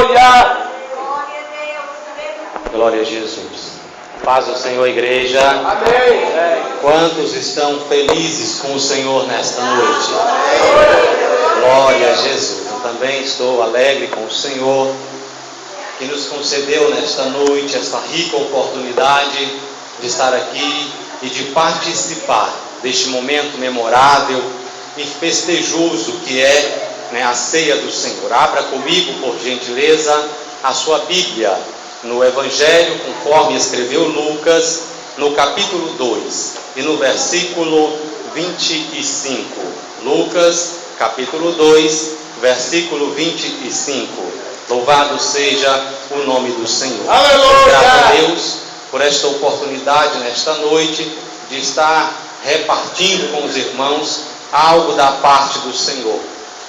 Aleluia! Glória a Jesus. Paz do Senhor, igreja. Amém. Quantos estão felizes com o Senhor nesta noite? Glória a Jesus. Eu também estou alegre com o Senhor, que nos concedeu nesta noite esta rica oportunidade de estar aqui e de participar deste momento memorável e festejoso que é a ceia do Senhor. Abra comigo, por gentileza, a sua Bíblia no Evangelho, conforme escreveu Lucas, no capítulo 2 e no versículo 25. Lucas, capítulo 2, versículo 25. Louvado seja o nome do Senhor. Aleluia! Graças a Deus por esta oportunidade nesta noite de estar repartindo com os irmãos algo da parte do Senhor.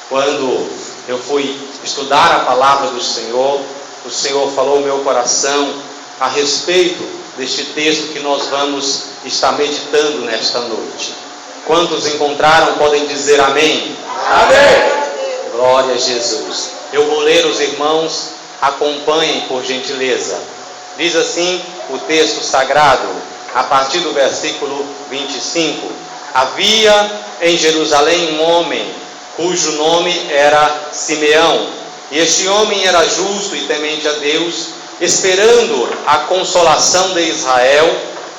Quando eu fui estudar a palavra do Senhor, o Senhor falou ao meu coração a respeito deste texto que nós vamos estar meditando nesta noite. Quantos encontraram podem dizer amém? Amém! Glória a Jesus. Eu vou ler, os irmãos acompanhem por gentileza. Diz assim o texto sagrado, a partir do versículo 25. Havia em Jerusalém um homem, cujo nome era Simeão. E este homem era justo e temente a Deus, esperando a consolação de Israel,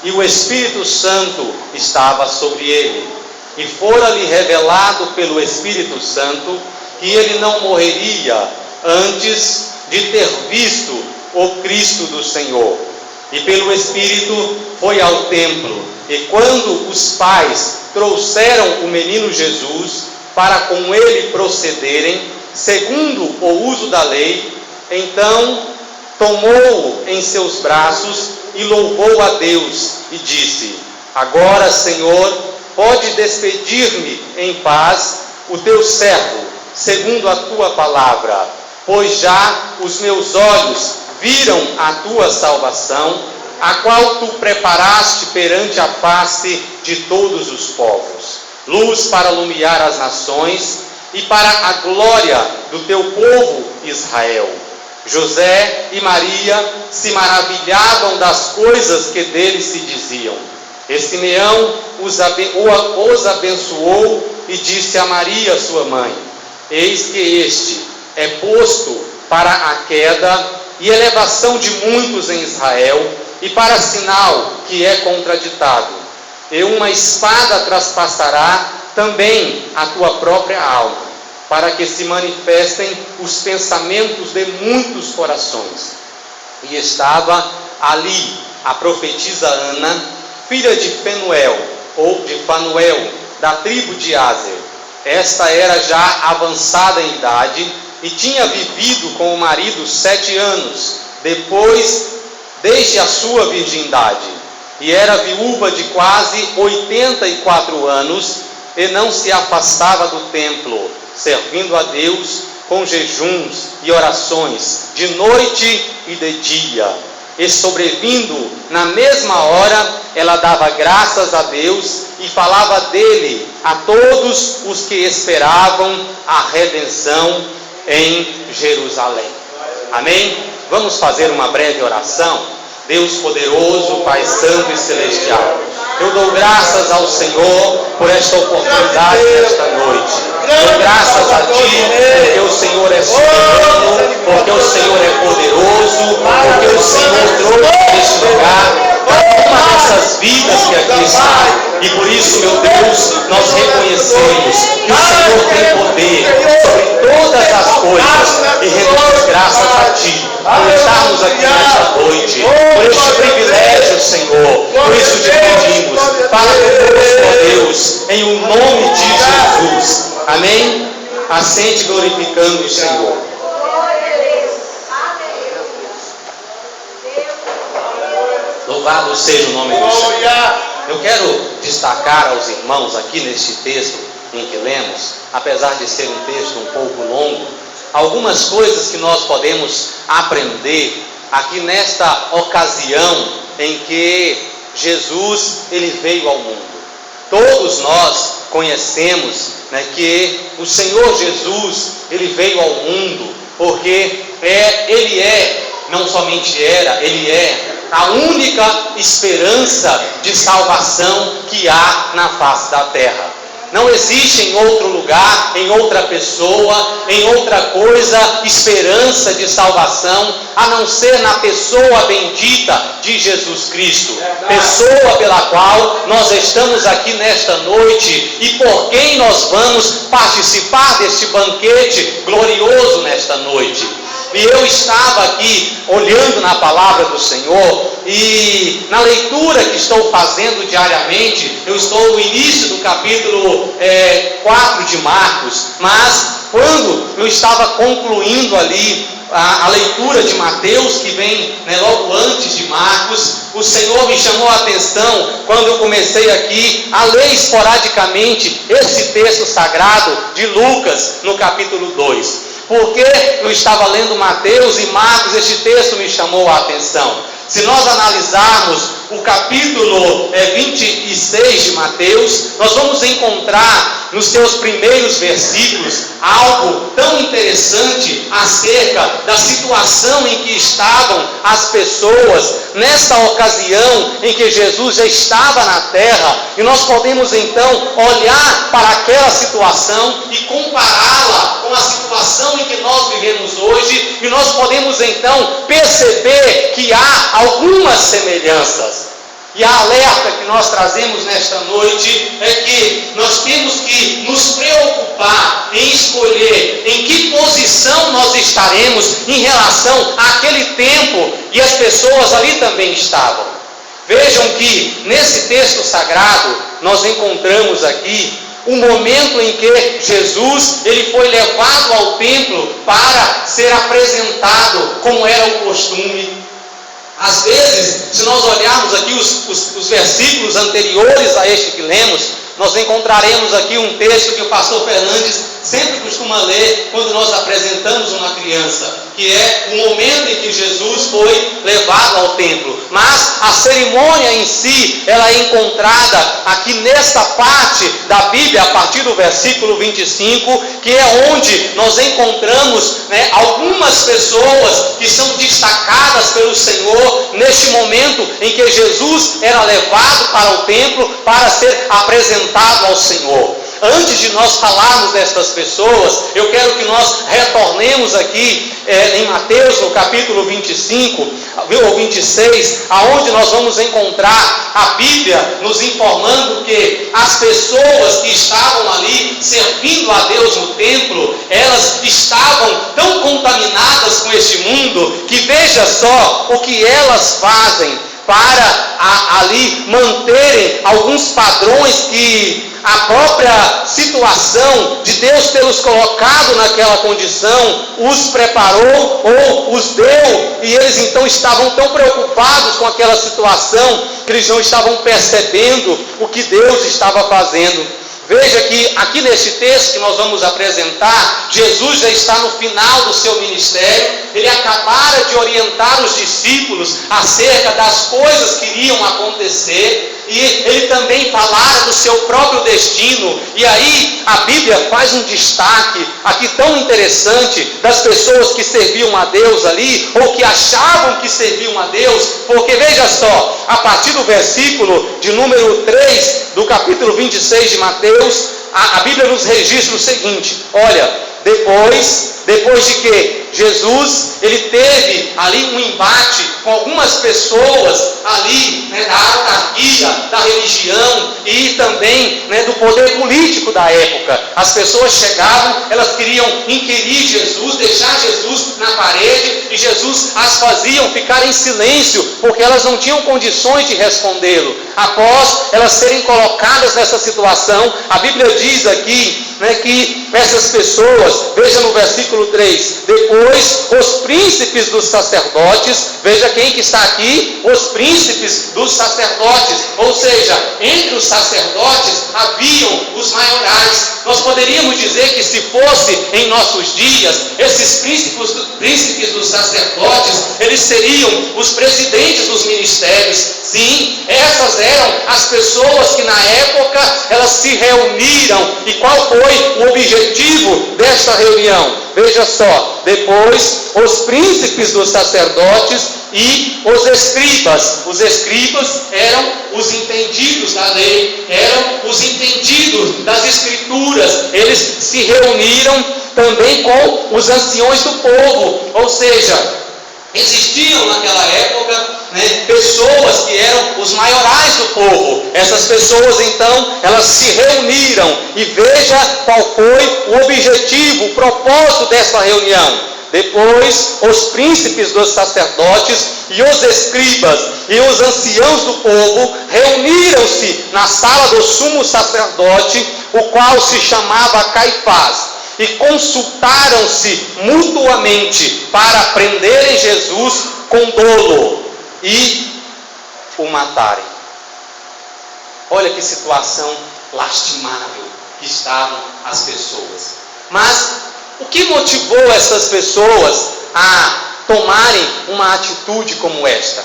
e o Espírito Santo estava sobre ele. E fora-lhe revelado pelo Espírito Santo que ele não morreria antes de ter visto o Cristo do Senhor. E pelo Espírito foi ao templo. E quando os pais trouxeram o menino Jesus para com ele procederem, segundo o uso da lei, então tomou-o em seus braços e louvou a Deus e disse: Agora, Senhor, pode despedir-me em paz o teu servo, segundo a tua palavra, pois já os meus olhos viram a tua salvação, a qual tu preparaste perante a face de todos os povos, luz para iluminar as nações e para a glória do teu povo Israel. José e Maria se maravilhavam das coisas que dele se diziam. E Simeão os abençoou e disse a Maria, sua mãe: Eis que este é posto para a queda e elevação de muitos em Israel, e para sinal que é contraditado. E uma espada traspassará também a tua própria alma, para que se manifestem os pensamentos de muitos corações. E estava ali a profetisa Ana, filha de Penuel, ou de Fanuel, da tribo de Aser. Esta era já avançada em idade, e tinha vivido com o marido 7 anos, desde a sua virgindade, e era viúva de quase 84 anos, e não se afastava do templo, servindo a Deus com jejuns e orações, de noite e de dia. E sobrevindo na mesma hora, ela dava graças a Deus e falava dele a todos os que esperavam a redenção em Jerusalém. Amém? Vamos fazer uma breve oração. Deus poderoso, Pai santo e celestial, eu dou graças ao Senhor por esta oportunidade nesta noite. Dou graças a Ti porque o Senhor é soberano, porque o Senhor é poderoso, porque o Senhor trouxe neste lugar uma dessas vidas que aqui estão. E por isso, meu Deus, nós reconhecemos que o Senhor tem poder sobre todas as coisas e rendemos graças a Ti por estarmos aqui nesta noite, por este privilégio, Senhor. Por isso te pedimos, fala conosco, ó Deus, em o nome de Jesus. Amém? Assente glorificando o Senhor. Louvado seja o nome do Senhor. Eu quero destacar aos irmãos aqui neste texto em que lemos, apesar de ser um texto um pouco longo, algumas coisas que nós podemos aprender aqui nesta ocasião em que Jesus ele veio ao mundo. Todos nós conhecemos que o Senhor Jesus ele veio ao mundo porque Ele é, não somente era, Ele é a única esperança de salvação que há na face da terra. Não existe em outro lugar, em outra pessoa, em outra coisa, esperança de salvação, a não ser na pessoa bendita de Jesus Cristo. Pessoa pela qual nós estamos aqui nesta noite e por quem nós vamos participar deste banquete glorioso nesta noite. E eu estava aqui olhando na palavra do Senhor e na leitura que estou fazendo diariamente, eu estou no início do capítulo 4 de Marcos, mas quando eu estava concluindo ali a leitura de Mateus, que vem logo antes de Marcos, o Senhor me chamou a atenção quando eu comecei aqui a ler esporadicamente esse texto sagrado de Lucas no capítulo 2. Porque eu estava lendo Mateus e Marcos, este texto me chamou a atenção. Se nós analisarmos o capítulo 26 de Mateus, nós vamos encontrar nos seus primeiros versículos algo tão interessante acerca da situação em que estavam as pessoas nessa ocasião em que Jesus já estava na terra, e nós podemos então olhar para aquela situação e compará-la com a situação em que nós vivemos hoje, e nós podemos então perceber que há algumas semelhanças. E a alerta que nós trazemos nesta noite é que nós temos que nos preocupar em escolher em que posição nós estaremos em relação àquele tempo, e as pessoas ali também estavam. Vejam que nesse texto sagrado nós encontramos aqui o momento em que Jesus ele foi levado ao templo para ser apresentado, como era o costume. Às vezes, se nós olharmos aqui os versículos anteriores a este que lemos, nós encontraremos aqui um texto que o pastor Fernandes sempre costuma ler quando nós apresentamos uma criança, que é o momento em que Jesus foi levado ao templo. Mas a cerimônia em si, ela é encontrada aqui nesta parte da Bíblia, a partir do versículo 25, que é onde nós encontramos algumas pessoas que são destacadas pelo Senhor neste momento em que Jesus era levado para o templo para ser apresentado ao Senhor. Antes de nós falarmos destas pessoas, eu quero que nós retornemos aqui em Mateus, no capítulo 25 ou 26, aonde nós vamos encontrar a Bíblia nos informando que as pessoas que estavam ali servindo a Deus no templo, elas estavam tão contaminadas com este mundo, que veja só o que elas fazem para ali manterem alguns padrões que a própria situação de Deus tê-los colocado naquela condição os preparou ou os deu, e eles então estavam tão preocupados com aquela situação que eles não estavam percebendo o que Deus estava fazendo. Veja que aqui neste texto que nós vamos apresentar, Jesus já está no final do seu ministério. Ele acabara de orientar os discípulos acerca das coisas que iriam acontecer, e ele também falara do seu próprio destino. E aí a Bíblia faz um destaque aqui tão interessante das pessoas que serviam a Deus ali, ou que achavam que serviam a Deus, porque veja só, a partir do versículo de número 3 do capítulo 26 de Mateus, a Bíblia nos registra o seguinte: olha, depois de que Jesus ele teve ali um embate com algumas pessoas ali da autarquia, da religião e também do poder político da época. As pessoas chegavam, elas queriam inquirir Jesus, deixar Jesus na parede, e Jesus as faziam ficar em silêncio, porque elas não tinham condições de respondê-lo. Após elas serem colocadas nessa situação, a Bíblia diz aqui que essas pessoas, veja no versículo 3, depois os príncipes dos sacerdotes, veja quem que está aqui, os príncipes dos sacerdotes, ou seja, entre os sacerdotes haviam os maiorais. Nós poderíamos dizer que, se fosse em nossos dias, esses príncipes dos sacerdotes, eles seriam os presidentes dos ministérios. Sim, essas eram as pessoas que na época elas se reuniram. E qual foi o objetivo desta reunião? veja só, depois os príncipes dos sacerdotes e os escribas eram os entendidos da lei, eram os entendidos das escrituras, eles se reuniram também com os anciões do povo, ou seja, existiam naquela época, pessoas que eram os maiorais do povo. Essas pessoas então, elas se reuniram, e veja qual foi o objetivo, o propósito dessa reunião. Depois, os príncipes dos sacerdotes e os escribas e os anciãos do povo reuniram-se na sala do sumo sacerdote, o qual se chamava Caifás, e consultaram-se mutuamente para prenderem Jesus com dolo e o matarem. Olha que situação lastimável que estavam as pessoas. Mas o que motivou essas pessoas a tomarem uma atitude como esta?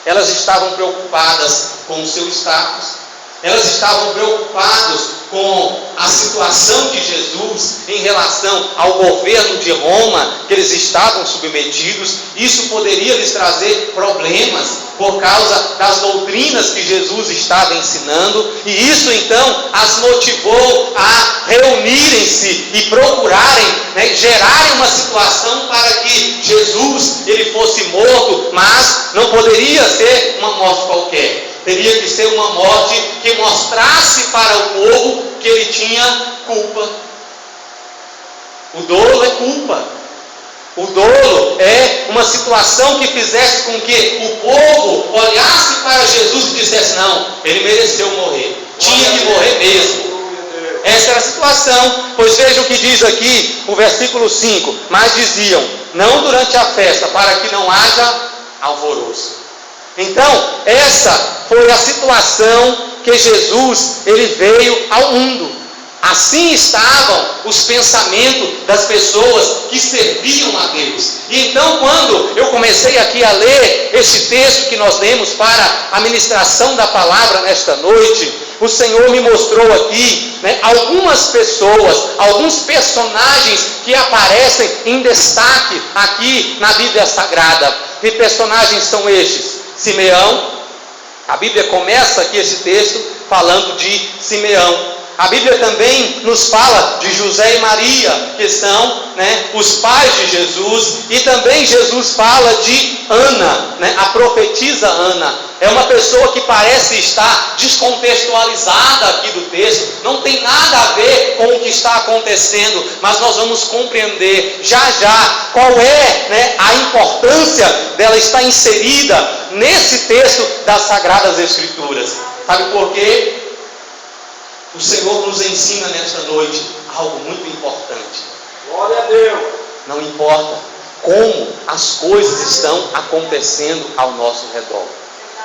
Elas estavam preocupadas com o seu status, elas estavam preocupadas com a situação de Jesus em relação ao governo de Roma, que eles estavam submetidos. Isso poderia lhes trazer problemas por causa das doutrinas que Jesus estava ensinando, e isso então as motivou a reunirem-se e procurarem, gerarem uma situação para que Jesus ele fosse morto, mas não poderia ser uma morte qualquer. Teria que ser uma morte que mostrasse para o povo que ele tinha culpa. O dolo é culpa. O dolo é uma situação que fizesse com que o povo olhasse para Jesus e dissesse: não, ele mereceu morrer, tinha que morrer mesmo. Essa era a situação, pois veja o que diz aqui o versículo 5: mas diziam, não durante a festa, para que não haja alvoroço. Então, essa foi a situação que Jesus ele veio ao mundo. Assim estavam os pensamentos das pessoas que serviam a Deus. E então, quando eu comecei aqui a ler este texto que nós lemos para a ministração da palavra nesta noite, o Senhor me mostrou aqui, algumas pessoas, alguns personagens que aparecem em destaque aqui na Bíblia Sagrada. Que personagens são estes? Simeão. A Bíblia começa aqui esse texto falando de Simeão. A Bíblia também nos fala de José e Maria, que são os pais de Jesus. E também Jesus fala de Ana, a profetisa Ana. É uma pessoa que parece estar descontextualizada aqui do texto, não tem nada a ver com o que está acontecendo, mas nós vamos compreender já já qual é a importância dela estar inserida nesse texto das Sagradas Escrituras. Sabe por quê? O Senhor nos ensina nesta noite algo muito importante. Glória a Deus. Não importa como as coisas estão acontecendo ao nosso redor.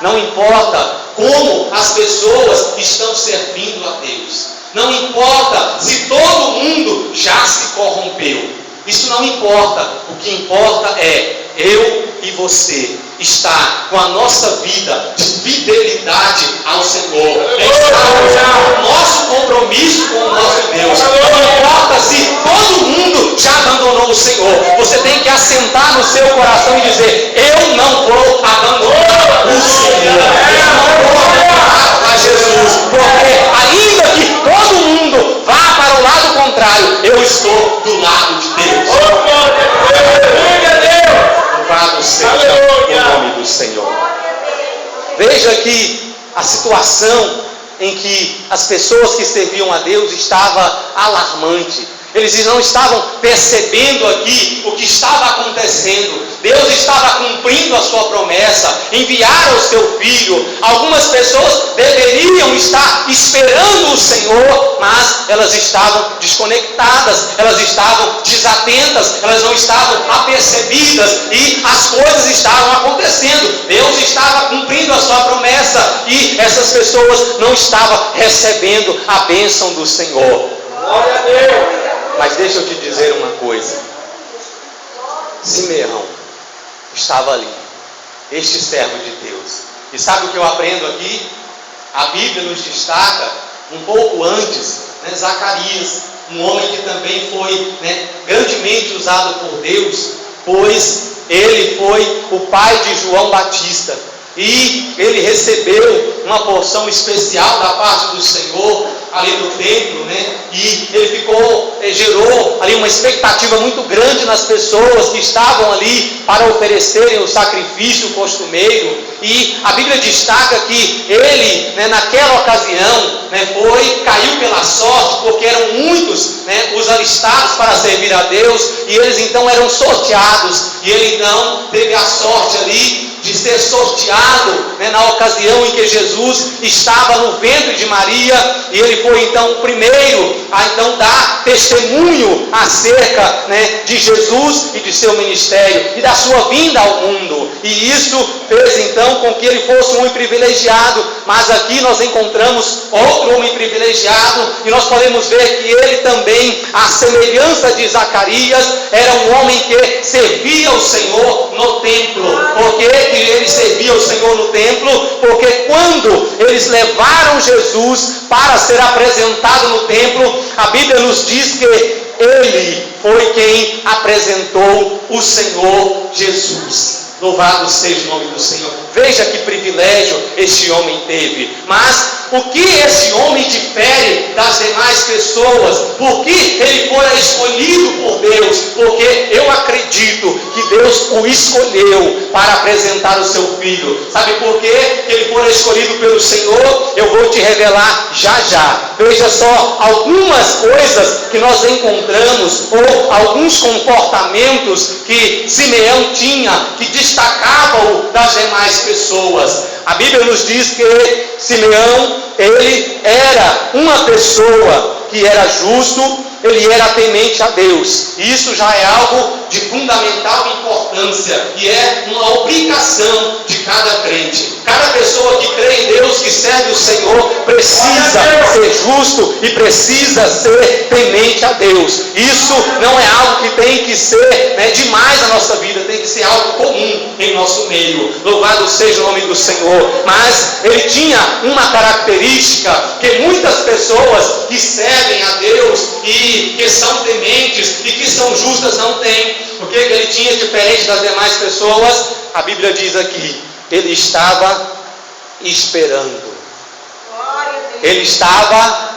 Não importa como as pessoas estão servindo a Deus. Não importa se todo mundo já se corrompeu. Isso não importa. O que importa é eu e você estar com a nossa vida de fidelidade ao Senhor. É o nosso compromisso com o nosso Deus. Não importa se todo mundo já abandonou o Senhor. Você tem que assentar no seu coração e dizer: eu não vou abandonar o Senhor. Eu não vou abandonar a Jesus. Porque ainda que todo mundo vá para o lado contrário, eu estou do lado de Deus. Louvado seja o nome do Senhor. Veja que a situação em que as pessoas que serviam a Deus estava alarmante. Eles não estavam percebendo aqui o que estava acontecendo. Deus estava cumprindo a sua promessa, enviar o seu filho. Algumas pessoas deveriam estar esperando o Senhor, mas elas estavam desconectadas, elas estavam desatentas, elas não estavam apercebidas e as coisas estavam acontecendo. Deus estava cumprindo a sua promessa e essas pessoas não estavam recebendo a bênção do Senhor. Glória a Deus. Mas deixa eu te dizer uma coisa. Simeão estava ali, este servo de Deus. E sabe o que eu aprendo aqui? A Bíblia nos destaca um pouco antes, Zacarias. um homem que também foi, grandemente usado por Deus, pois ele foi o pai de João Batista. E ele recebeu uma porção especial da parte do Senhor ali no templo, E ele gerou ali uma expectativa muito grande nas pessoas que estavam ali para oferecerem o sacrifício costumeiro. E a Bíblia destaca que ele, naquela ocasião, caiu pela sorte, porque eram muitos, os alistados para servir a Deus, e eles então eram sorteados, e ele então teve a sorte ali de ser sorteado, na ocasião em que Jesus estava no ventre de Maria, e ele foi então o primeiro a então dar testemunho acerca, de Jesus e de seu ministério e da sua vinda ao mundo. E isso fez então com que ele fosse um homem privilegiado. Mas aqui nós encontramos outro homem privilegiado, e nós podemos ver que ele também, à semelhança de Zacarias, era um homem que servia o Senhor no templo. Porque ele servia o Senhor no templo, porque quando eles levaram Jesus para ser apresentado no templo, a Bíblia nos diz que ele foi quem apresentou o Senhor Jesus. Louvado seja o nome do Senhor. Veja que privilégio este homem teve. Mas o que esse homem difere das demais pessoas? Por que ele foi escolhido por Deus? Porque eu acredito que Deus o escolheu para apresentar o seu filho. Sabe por que ele foi escolhido pelo Senhor? Eu vou te revelar já já. Veja só algumas coisas que nós encontramos, ou alguns comportamentos que Simeão tinha, que destacavam das demais pessoas. A Bíblia nos diz que Simeão, ele era uma pessoa que era justo, ele era temente a Deus. E isso já é algo de fundamental importância, e é uma obrigação de cada crente. Cada pessoa que crê em Deus, que serve o Senhor, precisa ser justo e precisa ser temente a Deus. Isso não é algo que tem que ser demais na nossa vida, tem que ser algo comum em nosso meio. Louvado seja o nome do Senhor. Mas ele tinha uma característica que muitas pessoas que servem a Deus e que são tementes e que são justas não têm. O que ele tinha diferente das demais pessoas? A Bíblia diz aqui: ele estava esperando. Ele estava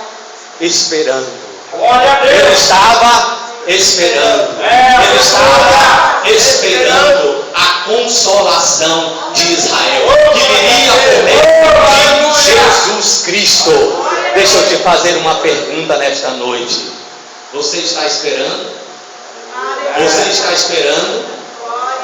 esperando. Ele estava esperando. Ele estava esperando a consolação de Israel, que viria por meio de Jesus Cristo. Deixa eu te fazer uma pergunta nesta noite. Você está esperando? Você está esperando?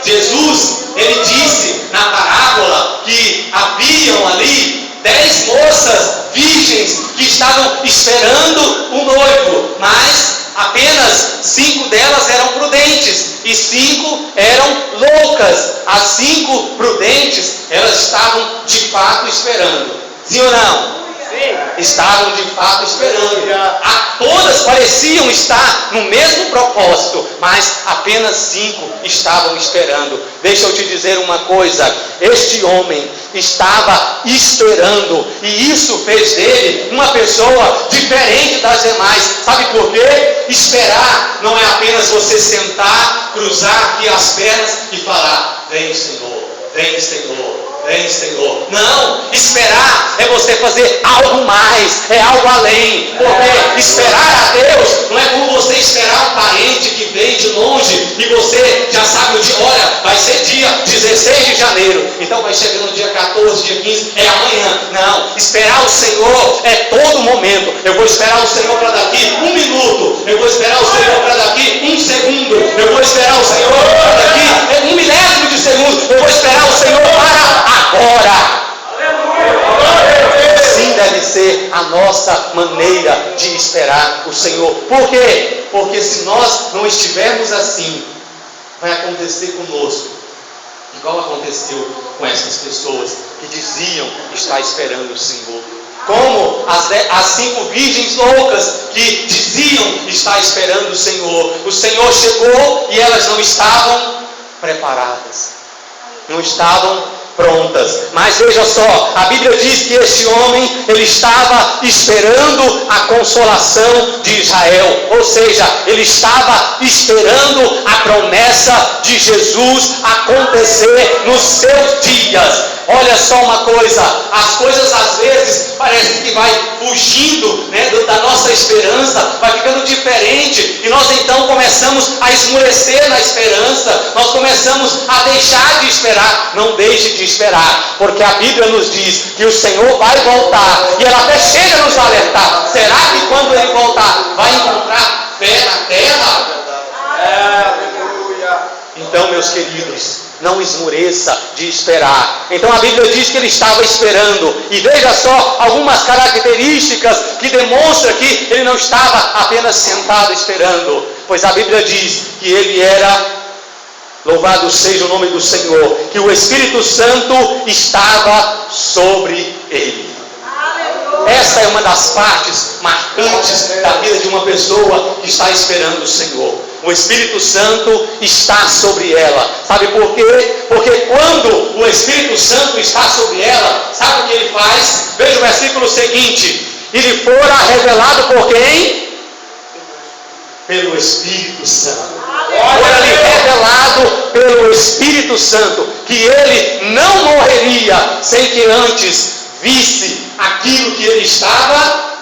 Jesus, ele disse na parábola que haviam ali 10 moças virgens que estavam esperando o noivo, mas apenas 5 delas eram prudentes e 5 eram loucas. As 5 prudentes, elas estavam de fato esperando. Sim ou não? Estavam de fato esperando. Todas pareciam estar no mesmo propósito, mas apenas 5 estavam esperando. Deixa eu te dizer uma coisa: este homem estava esperando, e isso fez dele uma pessoa diferente das demais. Sabe por quê? Esperar não é apenas você sentar, cruzar aqui as pernas e falar: vem Senhor, vem Senhor, vem Senhor. Não, esperar é você fazer algo mais, é algo além. Porque esperar a Deus não é como você esperar um parente que vem de longe e você já sabe o dia. Olha, vai ser dia 16 de janeiro, então vai chegando dia 14, dia 15, é amanhã. Não, esperar o Senhor é todo momento. Eu vou esperar o Senhor para daqui 1 minuto, eu vou esperar o Senhor para daqui 1 segundo, eu vou esperar o Senhor para daqui 1 milésimo de segundo, eu vou esperar o Senhor para agora. Assim deve ser a nossa maneira de esperar o Senhor. Por quê? Porque se nós não estivermos assim, vai acontecer conosco igual aconteceu com essas pessoas que diziam estar esperando o Senhor. Como as 5 virgens loucas que diziam estar esperando o Senhor. O Senhor chegou e elas não estavam preparadas, não estavam prontas. Mas veja só, a Bíblia diz que este homem, ele estava esperando a consolação de Israel, ou seja, ele estava esperando a promessa de Jesus acontecer nos seus dias. Olha só uma coisa, as coisas às vezes parece que vai fugindo, né, da nossa esperança, vai ficando diferente, e nós então começamos a esmorecer na esperança, nós começamos a deixar de esperar. Não deixe de esperar, porque a Bíblia nos diz que o Senhor vai voltar, e ela até chega a nos alertar. Será que quando Ele voltar, vai encontrar fé na terra? Aleluia. Então, meus queridos, não esmoreça de esperar. Então a Bíblia diz que ele estava esperando, e veja só algumas características que demonstram que ele não estava apenas sentado esperando, pois a Bíblia diz que ele era, louvado seja o nome do Senhor, que o Espírito Santo estava sobre ele. Essa é uma das partes marcantes da vida de uma pessoa que está esperando o Senhor. O Espírito Santo está sobre ela. Sabe por quê? Porque quando o Espírito Santo está sobre ela, sabe o que ele faz? Veja o versículo seguinte: e lhe fora revelado por quem? Pelo Espírito Santo. Fora-lhe revelado pelo Espírito Santo que ele não morreria sem que antes visse aquilo que ele estava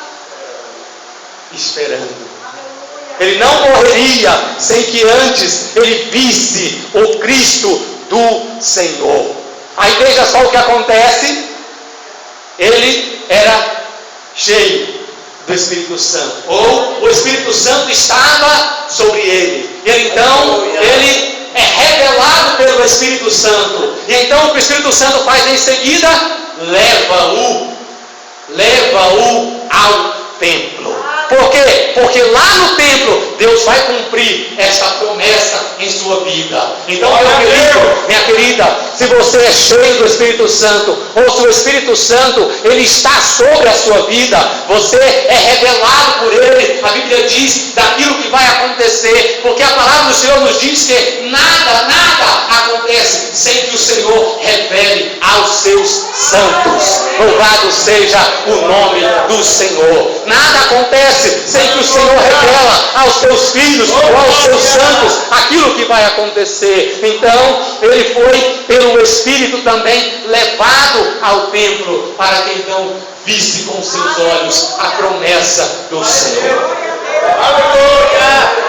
esperando. Ele não morreria sem que antes ele visse o Cristo do Senhor. Aí veja só o que acontece. Ele era cheio do Espírito Santo, ou o Espírito Santo estava sobre ele. E então ele é revelado pelo Espírito Santo. E então o que o Espírito Santo faz em seguida? Leva-o ao templo. Por quê? Porque lá no templo Deus vai cumprir esta promessa em sua vida. Então, meu querido, minha querida, se você é cheio do Espírito Santo, ou se o Espírito Santo ele está sobre a sua vida, você é revelado por ele. A Bíblia diz daquilo que vai acontecer, porque a palavra do Senhor nos diz que nada acontece sem que o Senhor revele aos seus santos. Louvado seja o nome do Senhor. Nada acontece sem que o Senhor revela aos teus filhos ou aos seus santos aquilo que vai acontecer. Então, ele foi pelo Espírito também levado ao templo, para que então visse com seus olhos a promessa do Senhor. Aleluia!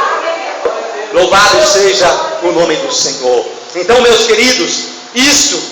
Louvado seja o nome do Senhor. Então, meus queridos, isso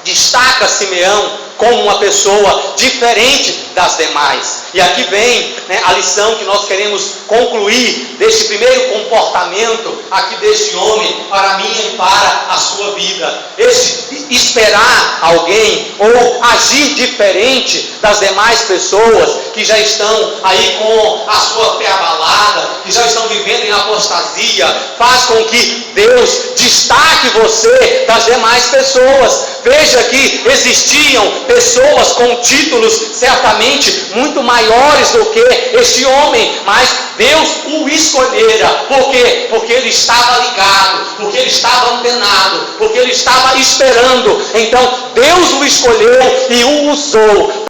destaca Simeão como uma pessoa diferente das demais. E aqui vem, né, a lição que nós queremos concluir deste primeiro comportamento aqui deste homem, para mim e para a sua vida. Este esperar alguém ou agir diferente das demais pessoas que já estão aí com a sua fé abalada, que já estão vivendo em apostasia, faz com que Deus destaque você das demais pessoas. Veja que existiam pessoas com títulos certamente muito maiores do que este homem, mas Deus o escolhera. Por quê? Porque ele estava ligado, porque ele estava antenado, porque ele estava esperando. Então Deus o escolheu e o usou